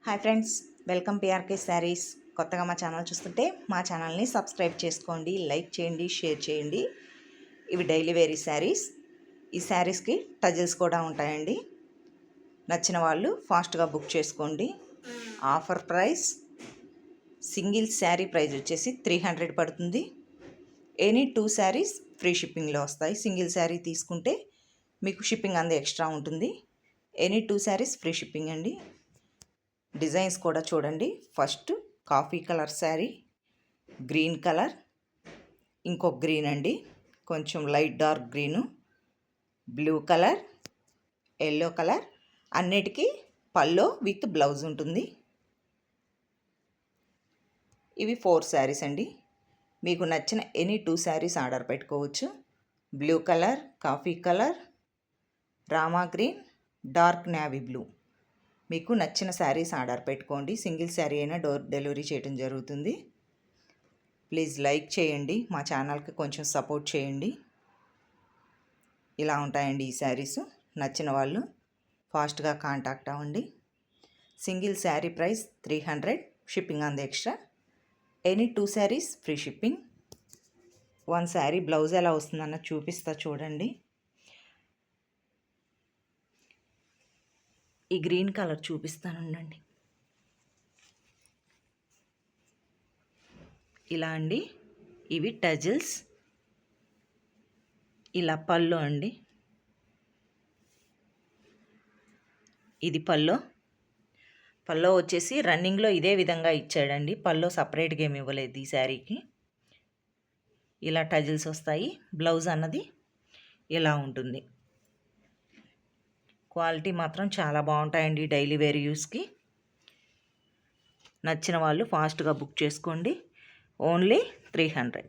Hi friends, welcome PRK saris. కొత్తగా మా channel చూస్తుంటే మా ఛానల్ని సబ్స్క్రైబ్ చేసుకోండి, లైక్ చేయండి, షేర్ చేయండి. ఇవి డైలీ వేరీ శారీస్. ఈ శారీస్కి టజిల్స్ కూడా ఉంటాయండి. నచ్చిన వాళ్ళు ఫాస్ట్గా బుక్ చేసుకోండి. Offer price, single sari price వచ్చేసి 300 పడుతుంది. ఎనీ 2 శారీస్ ఫ్రీ షిప్పింగ్లో వస్తాయి. సింగిల్ శారీ తీసుకుంటే మీకు షిప్పింగ్ అంత ఎక్స్ట్రా ఉంటుంది. ఎనీ 2 శారీస్ ఫ్రీ షిప్పింగ్ అండి. డిజైన్స్ కూడా చూడండి. First coffee colour sari, green colour, ఇంకొక గ్రీన్ అండి, కొంచెం light dark green, blue colour, yellow colour. అన్నిటికీ పల్లో విత్ బ్లౌజ్ ఉంటుంది. ఇవి 4 శారీస్ అండి. మీకు నచ్చిన ఎనీ 2 శారీస్ ఆర్డర్ పెట్టుకోవచ్చు. Blue colour, coffee colour, Rama green, dark navy blue. మీకు నచ్చిన శారీస్ ఆర్డర్ పెట్టుకోండి. సింగిల్ శారీ అయినా డోర్ డెలివరీ చేయడం జరుగుతుంది. ప్లీజ్ లైక్ చేయండి, మా ఛానల్కి కొంచెం సపోర్ట్ చేయండి. ఇలా ఉంటాయండి ఈ శారీస్. నచ్చిన వాళ్ళు ఫాస్ట్గా కాంటాక్ట్ అవ్వండి. సింగిల్ శారీ ప్రైస్ 300, షిప్పింగ్ అంత extra. Any 2 saris free shipping. 1 sari blouse ఎలా వస్తుందన్న చూపిస్తా చూడండి. ఈ గ్రీన్ కలర్ చూపిస్తానండి. ఇలా అండి, ఇవి టజిల్స్. ఇలా పళ్ళు అండి, ఇది పళ్ళు వచ్చేసి రన్నింగ్లో ఇదే విధంగా ఇచ్చాడండి. పళ్ళు సపరేట్గా ఏమి ఇవ్వలేదు ఈ శారీకి. ఇలా టజిల్స్ వస్తాయి. బ్లౌజ్ అన్నది ఇలా ఉంటుంది. క్వాలిటీ మాత్రం చాలా బాగుంటాయండి డైలీ వేర్ యూస్కి. నచ్చిన వాళ్ళు ఫాస్ట్గా బుక్ చేసుకోండి. ఓన్లీ 300.